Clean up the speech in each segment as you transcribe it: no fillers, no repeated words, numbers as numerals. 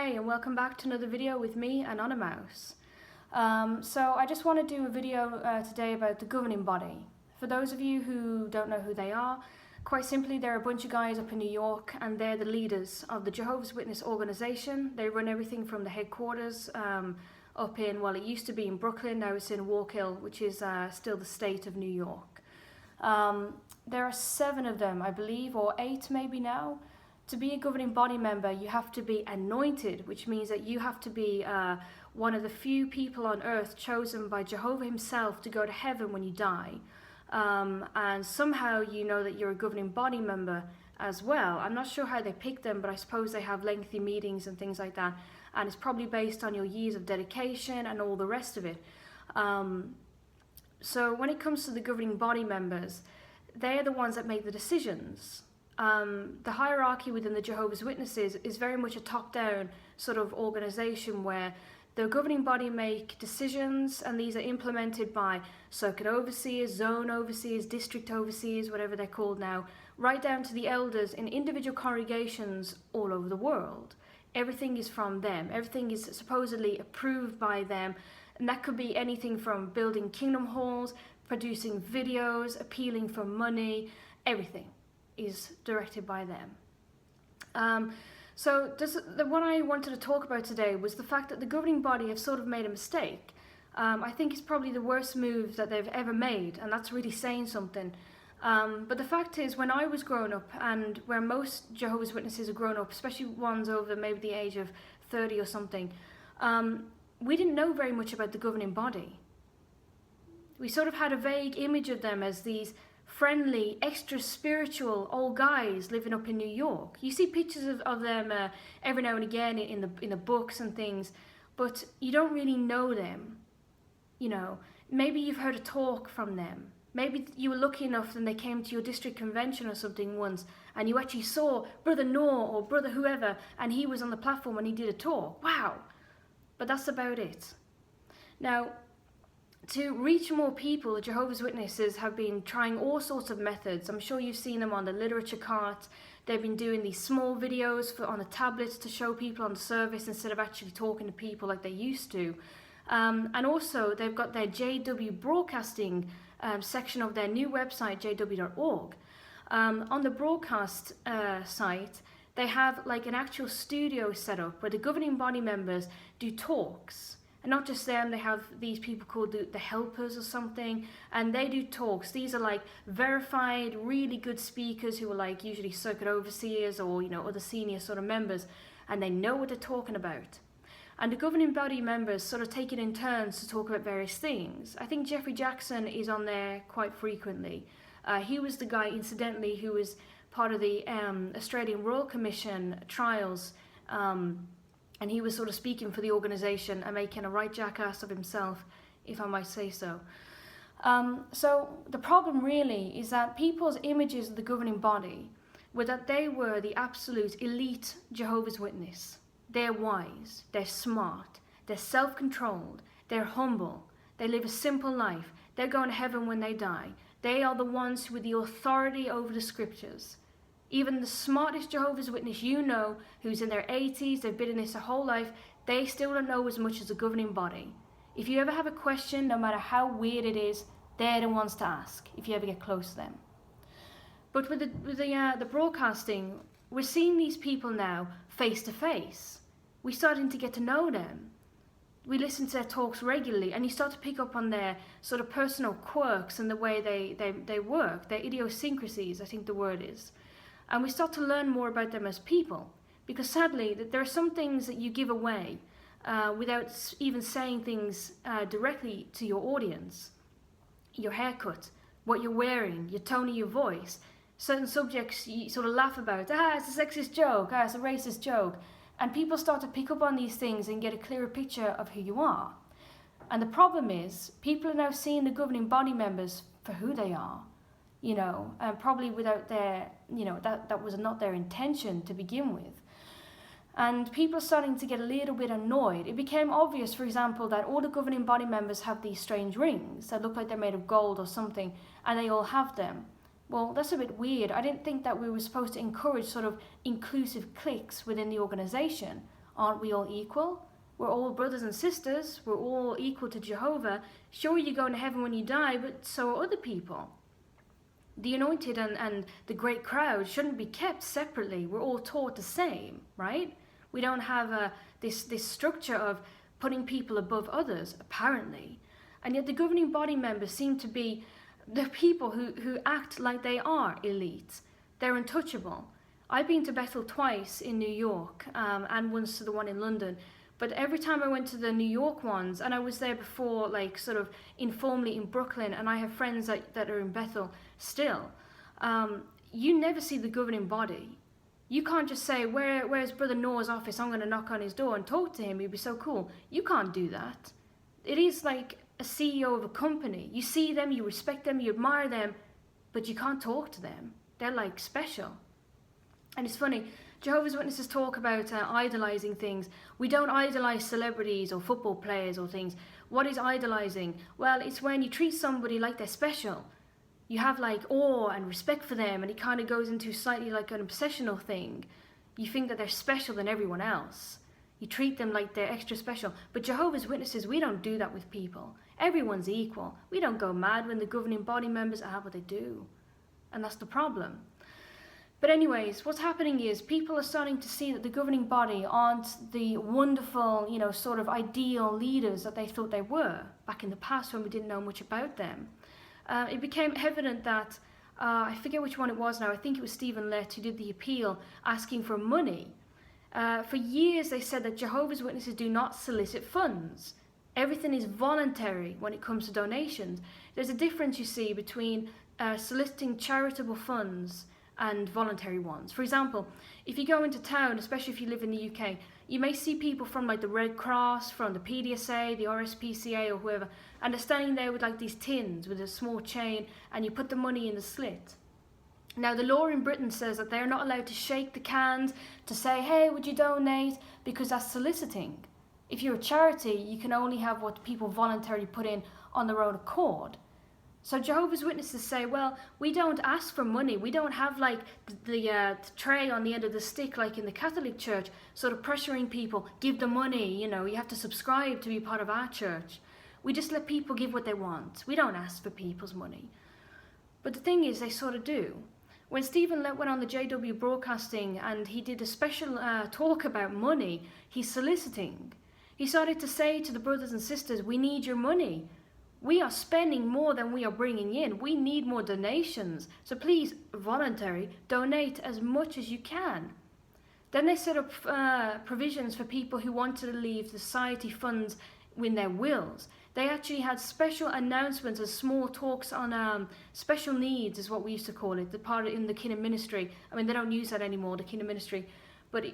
Hey, and welcome back to another video with me, Annoni Mowse. So I just want to do a video today about the governing body. For those of you who don't know who they are, quite simply they're a bunch of guys up in New York and they're the leaders of the Jehovah's Witness organization. They run everything from the headquarters up in, well, it used to be in Brooklyn, now it's in Walk Hill, which is still the state of New York. There are 7 of them, I believe, or 8 maybe now. To be a governing body member, you have to be anointed, which means that you have to be one of the few people on earth chosen by Jehovah himself to go to heaven when you die. And somehow you know that you're a governing body member as well. I'm not sure how they pick them, but I suppose they have lengthy meetings and things like that. And it's probably based on your years of dedication and all the rest of it. So when it comes to the governing body members, they're the ones that make the decisions. The hierarchy within the Jehovah's Witnesses is very much a top-down sort of organization where the governing body make decisions, and these are implemented by circuit overseers, zone overseers, district overseers, whatever they're called now, right down to the elders in individual congregations all over the world. Everything is from them. Everything is supposedly approved by them, and that could be anything from building kingdom halls, producing videos, appealing for money, everything is directed by them. So what I wanted to talk about today was the fact that the governing body have sort of made a mistake. I think it's probably the worst move that they've ever made, and that's really saying something. But the fact is, when I was growing up, and where most Jehovah's Witnesses are grown up, especially ones over maybe the age of 30 or something, we didn't know very much about the governing body. We sort of had a vague image of them as these friendly, extra spiritual old guys living up in New York. You see pictures of them every now and again in the books and things, but you don't really know them. You know, maybe you've heard a talk from them. Maybe you were lucky enough and they came to your district convention or something once, and you actually saw Brother Noor or Brother whoever, and he was on the platform and he did a talk. Wow! But that's about it. Now, to reach more people, the Jehovah's Witnesses have been trying all sorts of methods. I'm sure you've seen them on the literature cart. They've been doing these small videos on the tablets to show people on the service instead of actually talking to people like they used to. And also, they've got their JW broadcasting section of their new website, jw.org. On the broadcast site, they have like an actual studio set up where the governing body members do talks. And not just them, they have these people called the helpers or something, and they do talks. These are like verified, really good speakers who are like usually circuit overseers or, you know, other senior sort of members, and they know what they're talking about. And the governing body members sort of take it in turns to talk about various things. I think Jeffrey Jackson is on there quite frequently. He was the guy, incidentally, who was part of the Australian Royal Commission trials, and he was sort of speaking for the organisation and making a right jackass of himself, if I might say so. So the problem really is that people's images of the governing body were that they were the absolute elite Jehovah's Witness. They're wise, they're smart, they're self-controlled, they're humble, they live a simple life, they're going to heaven when they die. They are the ones with the authority over the scriptures. Even the smartest Jehovah's Witness you know, who's in their 80s, they've been in this their whole life, they still don't know as much as the governing body. If you ever have a question, no matter how weird it is, they're the ones to ask, if you ever get close to them. But with the broadcasting, we're seeing these people now face to face. We're starting to get to know them. We listen to their talks regularly, and you start to pick up on their sort of personal quirks and the way they work, their idiosyncrasies, I think the word is. And we start to learn more about them as people, because sadly there are some things that you give away without even saying things directly to your audience. Your haircut, what you're wearing, your tone of your voice, certain subjects you sort of laugh about. It's a sexist joke, it's a racist joke. And people start to pick up on these things and get a clearer picture of who you are. And the problem is, people are now seeing the governing body members for who they are. You know, and probably without their, you know, that was not their intention to begin with. And people are starting to get a little bit annoyed. It became obvious, for example, that all the governing body members have these strange rings that look like they're made of gold or something, and they all have them. Well, that's a bit weird. I didn't think that we were supposed to encourage sort of inclusive cliques within the organization. Aren't we all equal? We're all brothers and sisters. We're all equal to Jehovah. Sure, you're going to heaven when you die, but so are other people. The anointed and the great crowd shouldn't be kept separately. We're all taught the same, right? We don't have this structure of putting people above others, apparently. And yet the governing body members seem to be the people who act like they are elite. They're untouchable. I've been to Bethel twice in New York, and once to the one in London. But every time I went to the New York ones, and I was there before, like sort of informally in Brooklyn, and I have friends that are in Bethel still, you never see the governing body. You can't just say, where's Brother Noah's office? I'm going to knock on his door and talk to him. He'd be so cool. You can't do that. It is like a CEO of a company. You see them, you respect them, you admire them, but you can't talk to them. They're like special. And it's funny, Jehovah's Witnesses talk about idolizing things. We don't idolize celebrities or football players or things. What is idolizing? Well, it's when you treat somebody like they're special. You have like awe and respect for them, and it kind of goes into slightly like an obsessional thing. You think that they're special than everyone else. You treat them like they're extra special. But Jehovah's Witnesses, we don't do that with people. Everyone's equal. We don't go mad when the governing body members are what they do. And that's the problem. But anyways, what's happening is people are starting to see that the governing body aren't the wonderful, sort of ideal leaders that they thought they were back in the past when we didn't know much about them. It became evident that, I forget which one it was now, I think it was Stephen Lett who did the appeal asking for money. For years they said that Jehovah's Witnesses do not solicit funds. Everything is voluntary when it comes to donations. There's a difference, you see, between soliciting charitable funds and voluntary ones. For example, if you go into town, especially if you live in the UK, you may see people from like the Red Cross, from the PDSA, the RSPCA or whoever, and they're standing there with like these tins with a small chain, and you put the money in the slit. Now the law in Britain says that they're not allowed to shake the cans to say, hey, would you donate? Because that's soliciting. If you're a charity, you can only have what people voluntarily put in on their own accord. So Jehovah's Witnesses say, well, we don't ask for money. We don't have like the tray on the end of the stick like in the Catholic Church, sort of pressuring people, give the money, you have to subscribe to be part of our church. We just let people give what they want. We don't ask for people's money. But the thing is, they sort of do. When Stephen Lett went on the JW Broadcasting and he did a special talk about money, he's soliciting. He started to say to the brothers and sisters, we need your money. We are spending more than we are bringing in. We need more donations. So please, voluntary, donate as much as you can. Then they set up provisions for people who wanted to leave the society funds in their wills. They actually had special announcements and small talks on special needs, is what we used to call it, the part in the Kingdom Ministry. I mean, they don't use that anymore, the Kingdom Ministry. But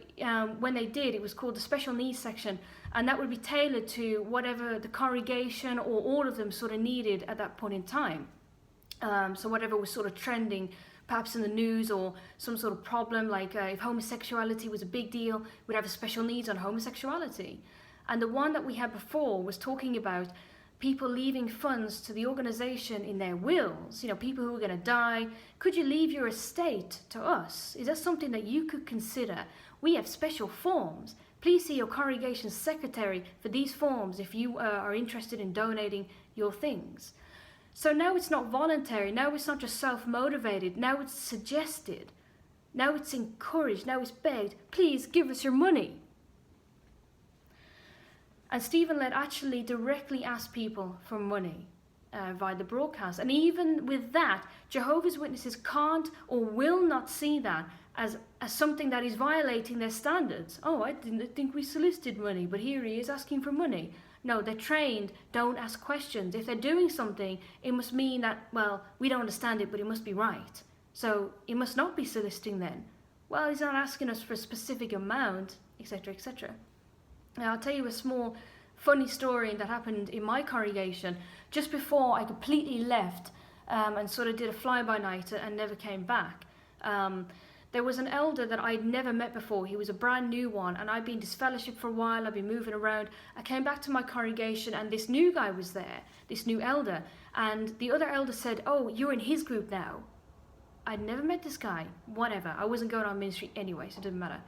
when they did, it was called the special needs section, and that would be tailored to whatever the congregation or all of them sort of needed at that point in time. So whatever was sort of trending, perhaps in the news, or some sort of problem, like if homosexuality was a big deal, we'd have a special needs on homosexuality. And the one that we had before was talking about people leaving funds to the organization in their wills, people who are going to die. Could you leave your estate to us? Is that something that you could consider? We have special forms. Please see your congregation secretary for these forms if you are interested in donating your things. So now it's not voluntary. Now it's not just self-motivated. Now it's suggested. Now it's encouraged. Now it's begged. Please give us your money. And Stephen Lett actually directly asked people for money via the broadcast. And even with that, Jehovah's Witnesses can't or will not see that as something that is violating their standards. Oh, I didn't think we solicited money, but here he is asking for money. No, they're trained, don't ask questions. If they're doing something, it must mean that, well, we don't understand it, but it must be right. So it must not be soliciting then. Well, he's not asking us for a specific amount, etc., etc. Now, I'll tell you a small funny story that happened in my congregation just before I completely left and sort of did a fly-by-night and never came back. There was an elder that I'd never met before. He was a brand new one, and I'd been disfellowshipped for a while. I'd been moving around. I came back to my congregation, and this new guy was there, this new elder. And the other elder said, oh, you're in his group now. I'd never met this guy. Whatever. I wasn't going on ministry anyway, so it didn't matter.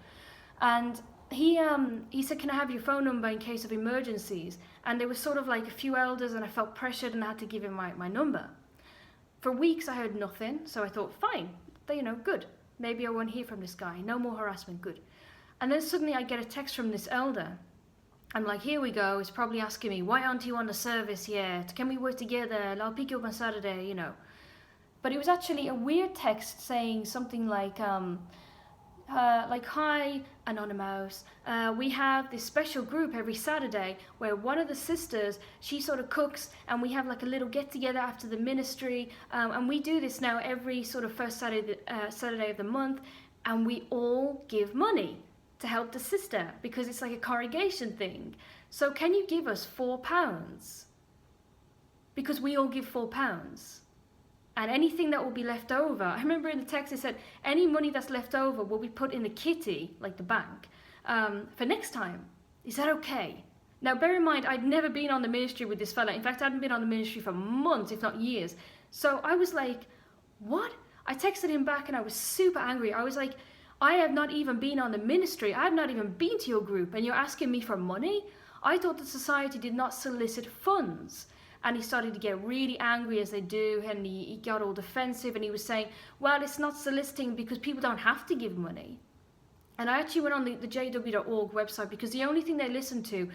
And he said, can I have your phone number in case of emergencies? And there was sort of like a few elders, and I felt pressured and I had to give him my number. For weeks I heard nothing, so I thought, fine, good. Maybe I won't hear from this guy. No more harassment, good. And then suddenly I get a text from this elder. I'm like, here we go. It's probably asking me, why aren't you on the service yet? Can we work together? I'll pick you up on Saturday, But it was actually a weird text saying something like, hi, Anonymous, we have this special group every Saturday where one of the sisters, she sort of cooks, and we have like a little get together after the ministry, and we do this now every sort of first Saturday of the month, and we all give money to help the sister because it's like a congregation thing. So can you give us £4? Because we all give £4. And anything that will be left over, I remember in the text it said, any money that's left over will be put in a kitty, like the bank, for next time. Is that okay? Now bear in mind, I'd never been on the ministry with this fella. In fact, I hadn't been on the ministry for months, if not years. So I was like, what? I texted him back and I was super angry. I was like, I have not even been on the ministry. I have not even been to your group and you're asking me for money? I thought the society did not solicit funds. And he started to get really angry, as they do, and he got all defensive, and he was saying, well, it's not soliciting because people don't have to give money. And I actually went on the jw.org website because the only thing they listen to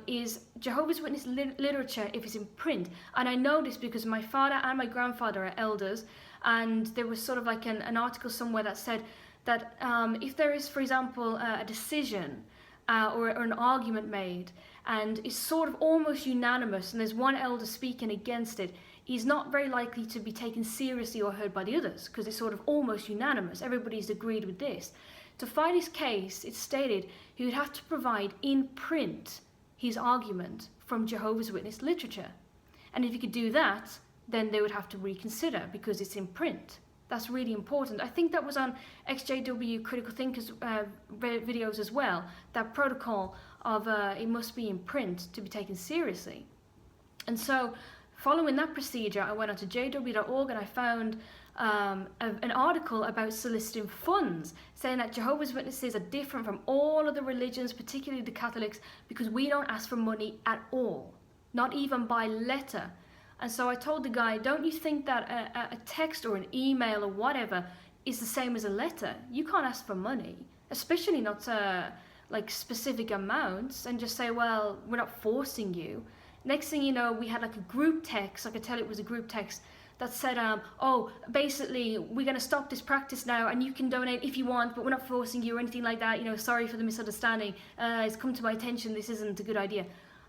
is Jehovah's Witness literature if it's in print. And I know this because my father and my grandfather are elders, and there was sort of like an article somewhere that said that if there is, for example, a decision or an argument made, and it's sort of almost unanimous, and there's one elder speaking against it, he's not very likely to be taken seriously or heard by the others, because it's sort of almost unanimous. Everybody's agreed with this. To fight his case, it's stated he would have to provide in print his argument from Jehovah's Witness literature. And if he could do that, then they would have to reconsider, because it's in print. That's really important. I think that was on XJW Critical Thinkers videos as well, that protocol of it must be in print to be taken seriously. And so following that procedure, I went onto jw.org and I found an article about soliciting funds, saying that Jehovah's Witnesses are different from all other religions, particularly the Catholics, because we don't ask for money at all, not even by letter. And so I told the guy, don't you think that a text or an email or whatever is the same as a letter? You can't ask for money, especially not like specific amounts, and just say, well, we're not forcing you. Next thing you know, we had like a group text, I could tell it was a group text, that said, oh, basically, we're going to stop this practice now, and you can donate if you want, but we're not forcing you or anything like that. Sorry for the misunderstanding. It's come to my attention, this isn't a good idea.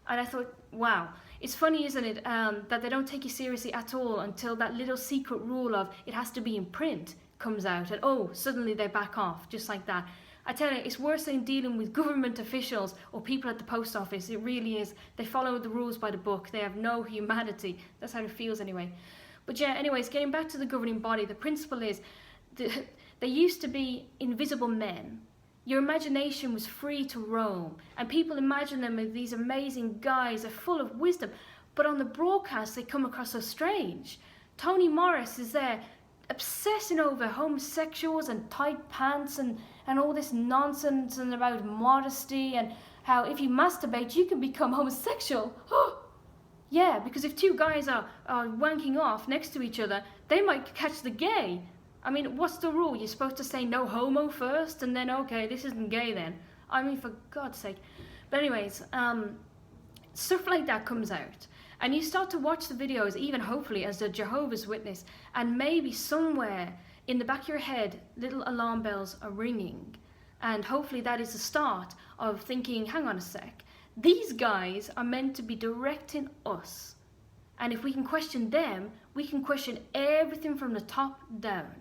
And I thought, wow. It's funny, isn't it, that they don't take you seriously at all until that little secret rule of it has to be in print comes out, and oh, suddenly they back off, just like that. I tell you, it's worse than dealing with government officials or people at the post office. It really is. They follow the rules by the book. They have no humanity. That's how it feels anyway. But yeah, anyways, getting back to the governing body, the principle is they used to be invisible men. Your imagination was free to roam, and people imagine them as these amazing guys are full of wisdom, but on the broadcast they come across so strange. Tony Morris is there obsessing over homosexuals and tight pants and all this nonsense and about modesty and how if you masturbate you can become homosexual. Yeah, because if two guys are wanking off next to each other, they might catch the gay. I mean, what's the rule? You're supposed to say no homo first, and then, okay, this isn't gay then. I mean, for God's sake. But anyways, stuff like that comes out. And you start to watch the videos, even hopefully as a Jehovah's Witness, and maybe somewhere in the back of your head, little alarm bells are ringing. And hopefully that is the start of thinking, hang on a sec, these guys are meant to be directing us. And if we can question them, we can question everything from the top down.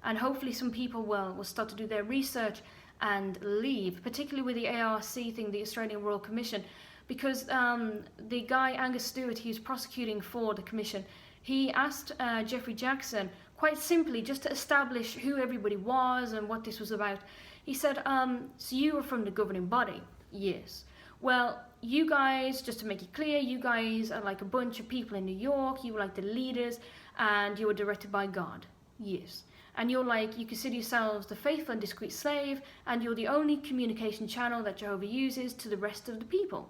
And hopefully some people will start to do their research and leave, particularly with the ARC thing, the Australian Royal Commission, because the guy, Angus Stewart, he's prosecuting for the commission, he asked Jeffrey Jackson, quite simply, just to establish who everybody was and what this was about. He said, so you were from the governing body? Yes. Well, you guys, just to make it clear, you guys are like a bunch of people in New York, you were like the leaders, and you were directed by God? Yes. and you're like, you consider yourselves the faithful and discreet slave, and you're the only communication channel that Jehovah uses to the rest of the people.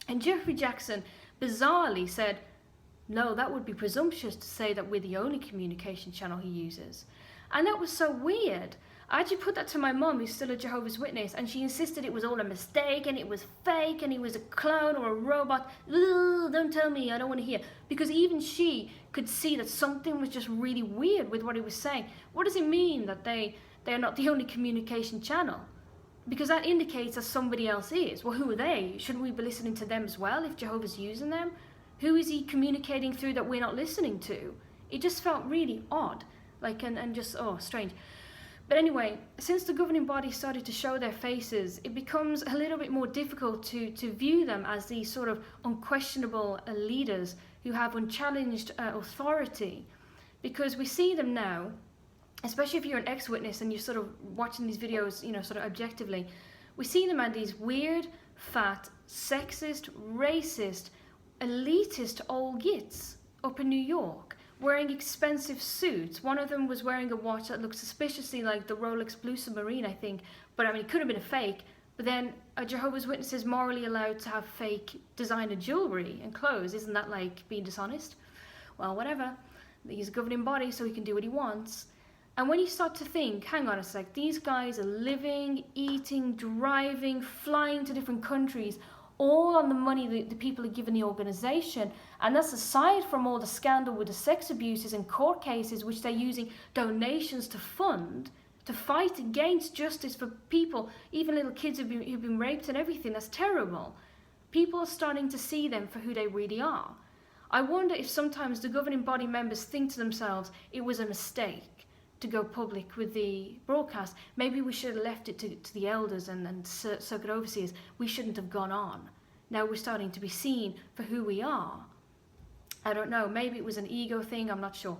And Jeffrey Jackson bizarrely said, no, that would be presumptuous to say that we're the only communication channel he uses. And that was so weird. I actually put that to my mum, who's still a Jehovah's Witness, and she insisted it was all a mistake and it was fake and he was a clone or a robot. Ugh, don't tell me, I don't want to hear. Because even she could see that something was just really weird with what he was saying. What does it mean that they're not the only communication channel? Because that indicates that somebody else is. Well, who are they? Shouldn't we be listening to them as well if Jehovah's using them? Who is he communicating through that we're not listening to? It just felt really odd, and just, strange. But anyway, since the governing body started to show their faces, it becomes a little bit more difficult to view them as these sort of unquestionable leaders who have unchallenged authority. Because we see them now, especially if you're an ex-witness and you're sort of watching these videos, sort of objectively, we see them as these weird, fat, sexist, racist, elitist old gits up in New York, wearing expensive suits. One of them was wearing a watch that looked suspiciously like the Rolex Blue Submarine, I think. But I mean, it could have been a fake. But then a Jehovah's Witness is morally allowed to have fake designer jewelry and clothes. Isn't that like being dishonest? Well, whatever. He's a governing body, so he can do what he wants. And when you start to think, hang on a sec, these guys are living, eating, driving, flying to different countries, all on the money the people are giving the organisation. And that's aside from all the scandal with the sex abuses and court cases which they're using donations to fund, to fight against justice for people, even little kids who've been raped and everything. That's terrible. People are starting to see them for who they really are. I wonder if sometimes the governing body members think to themselves, it was a mistake to go public with the broadcast. Maybe we should have left it to the elders and circuit overseers. We shouldn't have gone on. Now we're starting to be seen for who we are. I don't know, maybe it was an ego thing, I'm not sure.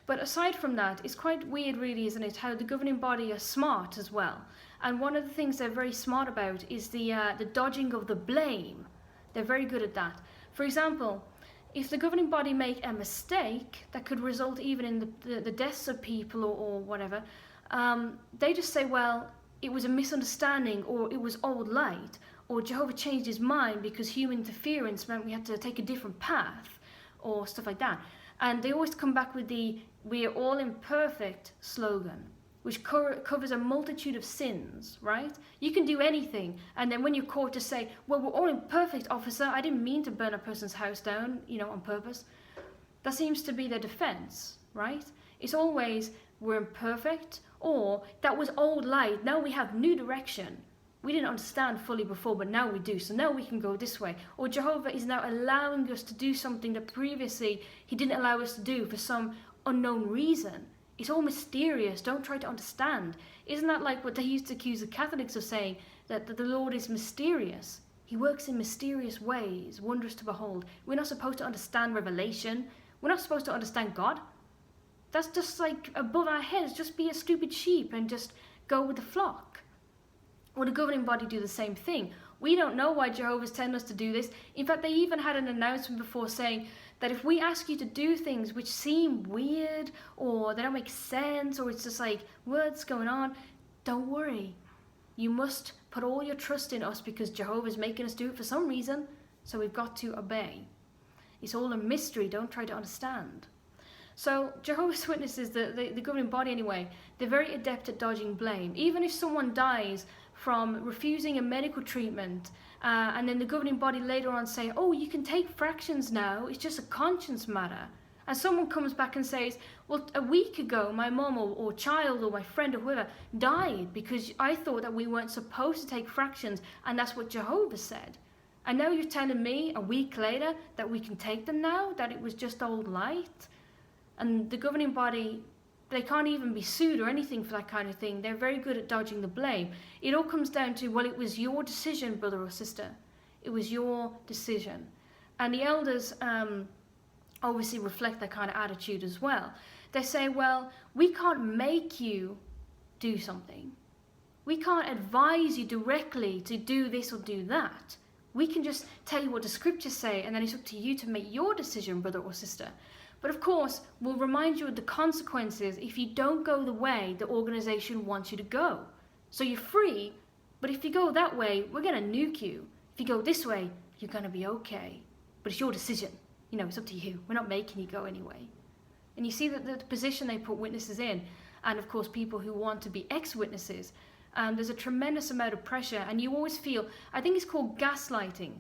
But aside from that, it's quite weird really, isn't it, how the governing body are smart as well. And one of the things they're very smart about is the dodging of the blame. They're very good at that. For example, if the governing body make a mistake that could result even in the deaths of people or whatever, they just say, well, it was a misunderstanding, or it was old light, or Jehovah changed his mind because human interference meant we had to take a different path, or stuff like that. And they always come back with the "we are all imperfect" slogan, which covers a multitude of sins, right? You can do anything, and then when you're caught to say, well, we're all imperfect, officer, I didn't mean to burn a person's house down, on purpose. That seems to be their defense, right? It's always, we're imperfect, or that was old light, now we have new direction. We didn't understand fully before, but now we do, so now we can go this way. Or Jehovah is now allowing us to do something that previously he didn't allow us to do for some unknown reason. It's all mysterious, don't try to understand. Isn't that like what they used to accuse the Catholics of saying, that the Lord is mysterious? He works in mysterious ways, wondrous to behold. We're not supposed to understand revelation. We're not supposed to understand God. That's just like above our heads. Just be a stupid sheep and just go with the flock. Or the governing body do the same thing. We don't know why Jehovah's telling us to do this. In fact, they even had an announcement before saying that if we ask you to do things which seem weird or they don't make sense, or it's just like, what's going on? Don't worry. You must put all your trust in us because Jehovah's making us do it for some reason, so we've got to obey. It's all a mystery, don't try to understand. So Jehovah's Witnesses, the governing body anyway, they're very adept at dodging blame. Even if someone dies from refusing a medical treatment, and then the governing body later on say, oh, you can take fractions now, it's just a conscience matter. And someone comes back and says, well, a week ago, my mom or child or my friend or whoever died because I thought that we weren't supposed to take fractions, and that's what Jehovah said. And now you're telling me a week later that we can take them now, that it was just old light? And the governing body, they can't even be sued or anything for that kind of thing. They're very good at dodging the blame. It all comes down to, well, it was your decision, brother or sister. It was your decision. And the elders obviously reflect that kind of attitude as well. They say, well, we can't make you do something. We can't advise you directly to do this or do that. We can just tell you what the scriptures say, and then it's up to you to make your decision, brother or sister. But of course, we'll remind you of the consequences if you don't go the way the organization wants you to go. So you're free, but if you go that way, we're going to nuke you. If you go this way, you're going to be okay. But it's your decision. You know, it's up to you. We're not making you go anyway. And you see that the position they put witnesses in, and of course people who want to be ex-witnesses, there's a tremendous amount of pressure, and you always feel, I think it's called gaslighting,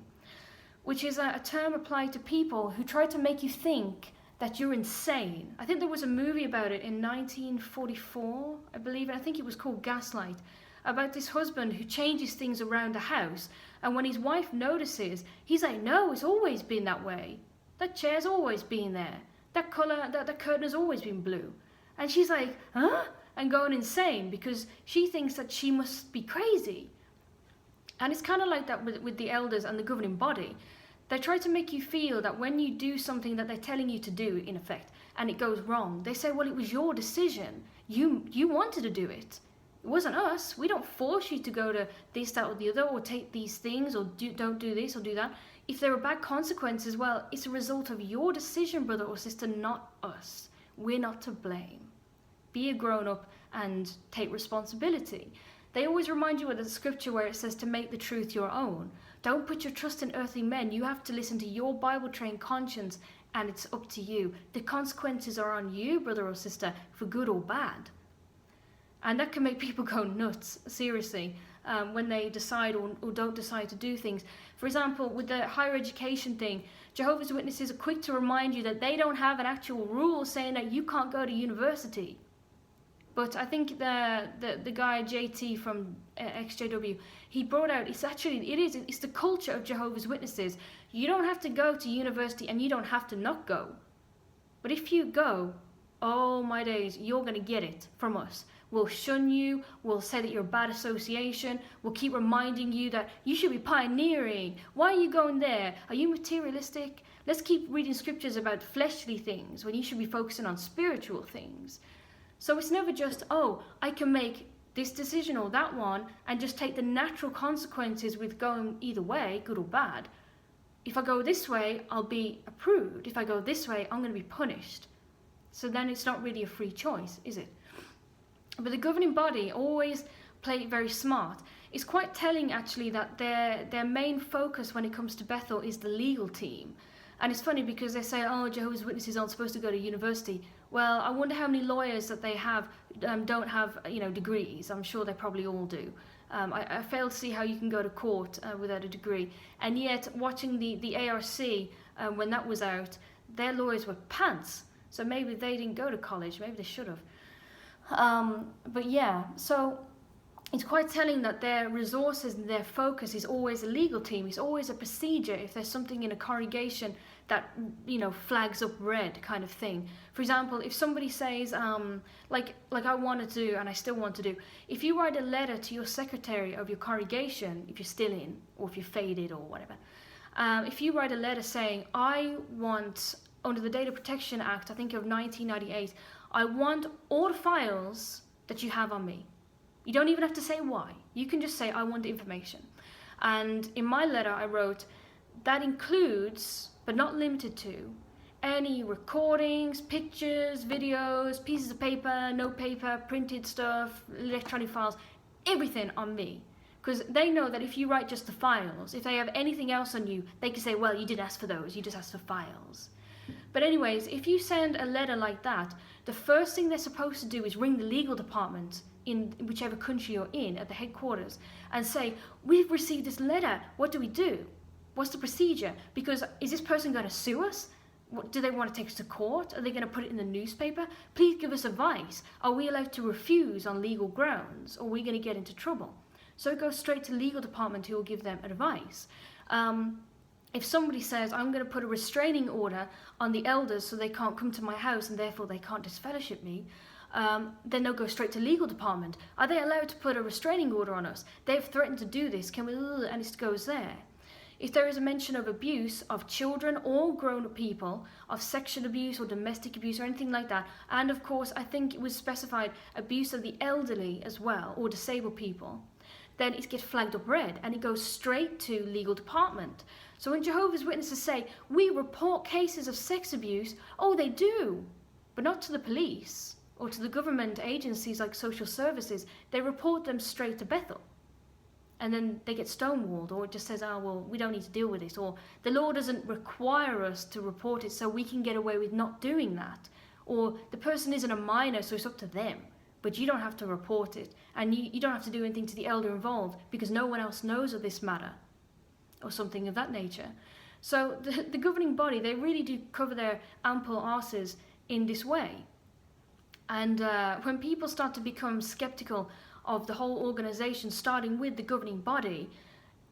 which is a term applied to people who try to make you think that you're insane. I think there was a movie about it in 1944, I believe, and I think it was called Gaslight, about this husband who changes things around the house, and when his wife notices, he's like, no, it's always been that way. That chair's always been there. That colour, that curtain has always been blue. And she's like, huh? And going insane because she thinks that she must be crazy. And it's kind of like that with the elders and the governing body. They try to make you feel that when you do something that they're telling you to do, in effect, and it goes wrong, they say, well, it was your decision. You wanted to do it. It wasn't us. We don't force you to go to this, that, or the other, or take these things, or don't do this, or do that. If there are bad consequences, well, it's a result of your decision, brother or sister, not us. We're not to blame. Be a grown-up and take responsibility. They always remind you of the scripture where it says to make the truth your own. Don't put your trust in earthly men. You have to listen to your Bible-trained conscience, and it's up to you. The consequences are on you, brother or sister, for good or bad. And that can make people go nuts, seriously, when they decide or don't decide to do things. For example, with the higher education thing, Jehovah's Witnesses are quick to remind you that they don't have an actual rule saying that you can't go to university. But I think the guy JT from XJW, he brought out, it's the culture of Jehovah's Witnesses. You don't have to go to university and you don't have to not go. But if you go, oh my days, you're going to get it from us. We'll shun you, we'll say that you're a bad association, we'll keep reminding you that you should be pioneering. Why are you going there? Are you materialistic? Let's keep reading scriptures about fleshly things when you should be focusing on spiritual things. So it's never just, oh, I can make this decision or that one and just take the natural consequences with going either way, good or bad. If I go this way, I'll be approved. If I go this way, I'm going to be punished. So then it's not really a free choice, is it? But the governing body always play it very smart. It's quite telling, actually, that their main focus when it comes to Bethel is the legal team. And it's funny because they say, oh, Jehovah's Witnesses aren't supposed to go to university. Well, I wonder how many lawyers that they have don't have, degrees. I'm sure they probably all do. I fail to see how you can go to court without a degree. And yet, watching the ARC, when that was out, their lawyers were pants. So maybe they didn't go to college. Maybe they should have. But yeah, so it's quite telling that their resources and their focus is always a legal team. It's always a procedure if there's something in a congregation that, flags up red kind of thing. For example, if somebody says, like I wanted to do and I still want to do, if you write a letter to your secretary of your congregation, if you're still in or if you're faded or whatever, if you write a letter saying, I want, under the Data Protection Act, I think of 1998, I want all the files that you have on me. You don't even have to say why. You can just say, I want the information. And in my letter, I wrote, that includes, but not limited to, any recordings, pictures, videos, pieces of paper, no paper, printed stuff, electronic files, everything on me. Because they know that if you write just the files, if they have anything else on you, they can say, well, you didn't ask for those, you just asked for files. But anyways, if you send a letter like that, the first thing they're supposed to do is ring the legal department in whichever country you're in at the headquarters and say, we've received this letter, what do we do? What's the procedure? Because is this person going to sue us? Do they want to take us to court? Are they going to put it in the newspaper? Please give us advice. Are we allowed to refuse on legal grounds? Or are we going to get into trouble? So it goes straight to the legal department who will give them advice. If somebody says, I'm going to put a restraining order on the elders so they can't come to my house and therefore they can't disfellowship me, then they'll go straight to legal department. Are they allowed to put a restraining order on us? They've threatened to do this. Can we? And it goes there. If there is a mention of abuse of children or grown-up people, of sexual abuse or domestic abuse or anything like that, and of course I think it was specified abuse of the elderly as well, or disabled people, then it gets flagged up red and it goes straight to legal department. So when Jehovah's Witnesses say, we report cases of sex abuse, oh, they do, but not to the police or to the government agencies like social services. They report them straight to Bethel. And then they get stonewalled, or it just says, oh, well, we don't need to deal with this, or the law doesn't require us to report it, so we can get away with not doing that. Or the person isn't a minor, so it's up to them, but you don't have to report it, and you don't have to do anything to the elder involved because no one else knows of this matter, or something of that nature. So the governing body, they really do cover their ample arses in this way. And when people start to become skeptical of the whole organisation, starting with the governing body,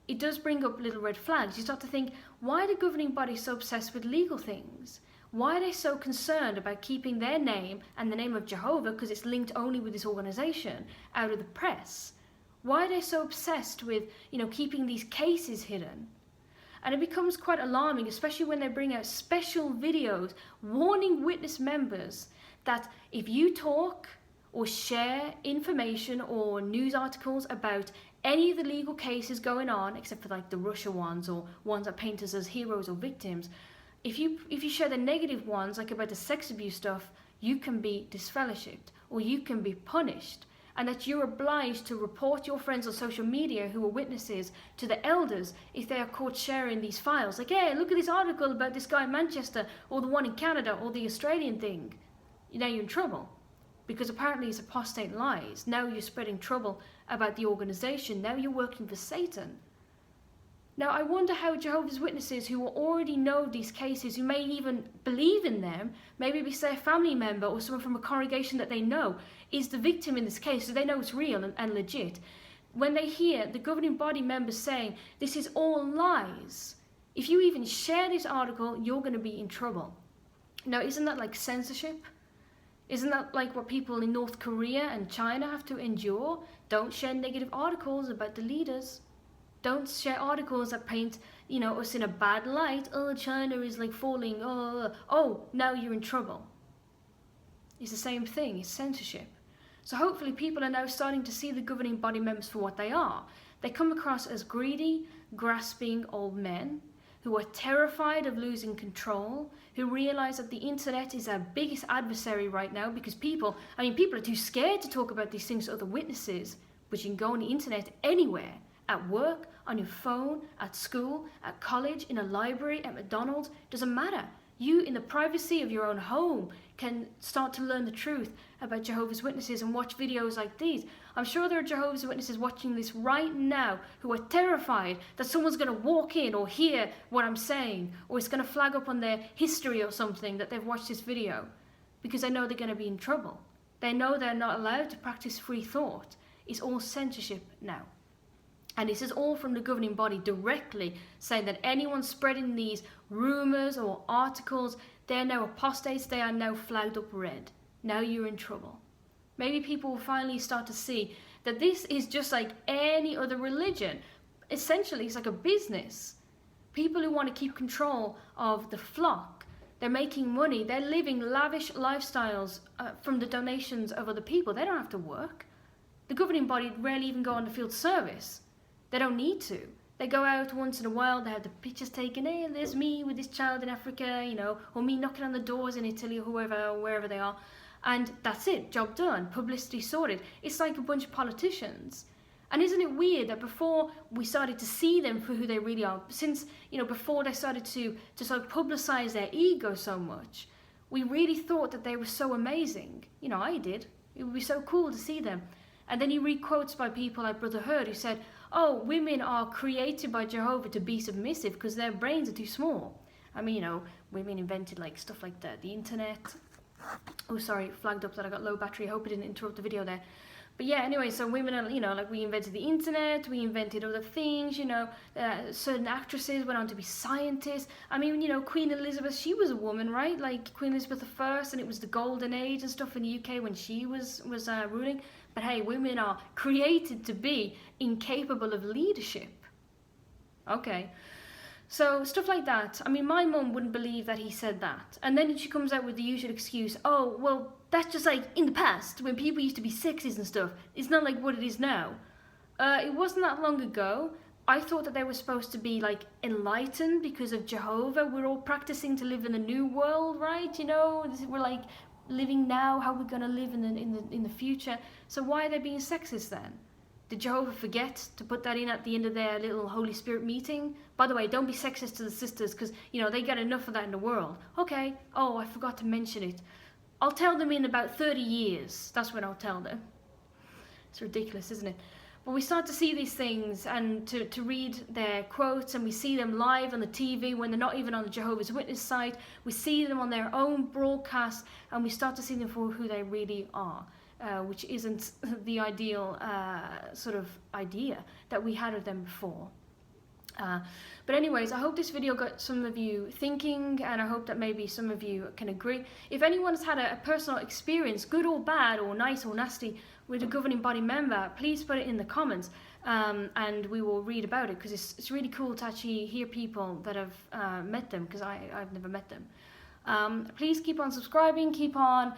it does bring up little red flags. You start to think, why are the governing body so obsessed with legal things? Why are they so concerned about keeping their name and the name of Jehovah, because it's linked only with this organisation, out of the press? Why are they so obsessed with, keeping these cases hidden? And it becomes quite alarming, especially when they bring out special videos warning witness members that if you talk or share information or news articles about any of the legal cases going on, except for like the Russia ones or ones that paint us as heroes or victims, if you share the negative ones, like about the sex abuse stuff, you can be disfellowshipped or you can be punished, and that you're obliged to report your friends on social media who are witnesses to the elders if they are caught sharing these files. Like, hey, look at this article about this guy in Manchester, or the one in Canada, or the Australian thing. Now you're in trouble. Because apparently it's apostate lies. Now you're spreading trouble about the organisation. Now you're working for Satan. Now I wonder how Jehovah's Witnesses, who already know these cases, who may even believe in them, maybe be say a family member or someone from a congregation that they know is the victim in this case, so they know it's real and legit. When they hear the governing body members saying, this is all lies, if you even share this article, you're going to be in trouble. Now, isn't that like censorship? Isn't that like what people in North Korea and China have to endure? Don't share negative articles about the leaders. Don't share articles that paint, us in a bad light. Oh, China is like falling. Oh, now you're in trouble. It's the same thing. It's censorship. So hopefully people are now starting to see the governing body members for what they are. They come across as greedy, grasping old men who are terrified of losing control, who realize that the internet is our biggest adversary right now, because people are too scared to talk about these things to other witnesses, but you can go on the internet anywhere, at work, on your phone, at school, at college, in a library, at McDonald's, doesn't matter. You, in the privacy of your own home, can start to learn the truth about Jehovah's Witnesses and watch videos like these. I'm sure there are Jehovah's Witnesses watching this right now who are terrified that someone's going to walk in or hear what I'm saying, or it's going to flag up on their history or something that they've watched this video, because they know they're going to be in trouble. They know they're not allowed to practice free thought. It's all censorship now. And this is all from the governing body directly saying that anyone spreading these rumours or articles, they're now apostates, they are now flagged up red. Now you're in trouble. Maybe people will finally start to see that this is just like any other religion. Essentially, it's like a business. People who want to keep control of the flock, they're making money, they're living lavish lifestyles from the donations of other people. They don't have to work. The governing body rarely even go on the field service. They don't need to. They go out once in a while, they have the pictures taken, hey, there's me with this child in Africa, or me knocking on the doors in Italy or wherever they are. And that's it, job done, publicity sorted. It's like a bunch of politicians. And isn't it weird that before we started to see them for who they really are, since, before they started to sort of publicize their ego so much, we really thought that they were so amazing. I did. It would be so cool to see them. And then you read quotes by people like Brother Hurd who said, oh, women are created by Jehovah to be submissive because their brains are too small. Women invented like stuff like the internet. Oh, sorry, flagged up that I got low battery. I hope it didn't interrupt the video there. But yeah, anyway, so women are, we invented the internet, we invented other things, certain actresses went on to be scientists. Queen Elizabeth, she was a woman, right? Like Queen Elizabeth I, and it was the golden age and stuff in the UK when she was ruling. But hey, women are created to be incapable of leadership. Okay. So stuff like that. My mum wouldn't believe that he said that. And then she comes out with the usual excuse, oh, well, that's just like in the past when people used to be sexist and stuff. It's not like what it is now. It wasn't that long ago. I thought that they were supposed to be like enlightened because of Jehovah. We're all practicing to live in the new world, right? You know, we're like living now how we're gonna live in the future. So why are they being sexist then? Did Jehovah forget to put that in at the end of their little Holy Spirit meeting? By the way, don't be sexist to the sisters because, you know, they get enough of that in the world. Okay, oh, I forgot to mention it. I'll tell them in about 30 years. That's when I'll tell them. It's ridiculous, isn't it? But we start to see these things and to read their quotes, and we see them live on the TV when they're not even on the Jehovah's Witness site. We see them on their own broadcast, and we start to see them for who they really are. Which isn't the ideal sort of idea that we had of them before. But anyways, I hope this video got some of you thinking, and I hope that maybe some of you can agree. If anyone's had a personal experience, good or bad, or nice or nasty, with a governing body member, please put it in the comments, and we will read about it, because it's really cool to actually hear people that have met them, because I've never met them. Please keep on subscribing, keep on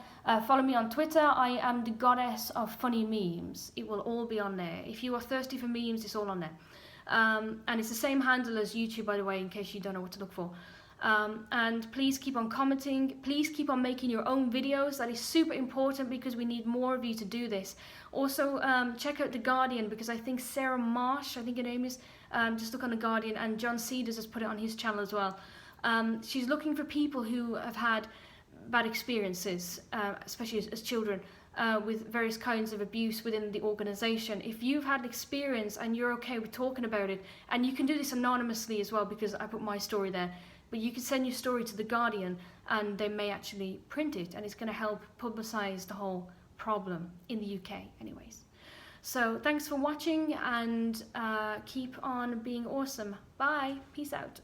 follow me on Twitter. I am the goddess of funny memes. It will all be on there. If you are thirsty for memes, it's all on there. And it's the same handle as YouTube, by the way, in case you don't know what to look for. And please keep on commenting. Please keep on making your own videos. That is super important because we need more of you to do this. Also, check out The Guardian, because I think Sarah Marsh, I think her name is, just look on The Guardian, and John Cedars has put it on his channel as well. She's looking for people who have had bad experiences, especially as children, with various kinds of abuse within the organisation. If you've had an experience and you're okay with talking about it, and you can do this anonymously as well, because I put my story there, but you can send your story to The Guardian and they may actually print it, and it's going to help publicise the whole problem in the UK anyways. So thanks for watching, and keep on being awesome. Bye. Peace out.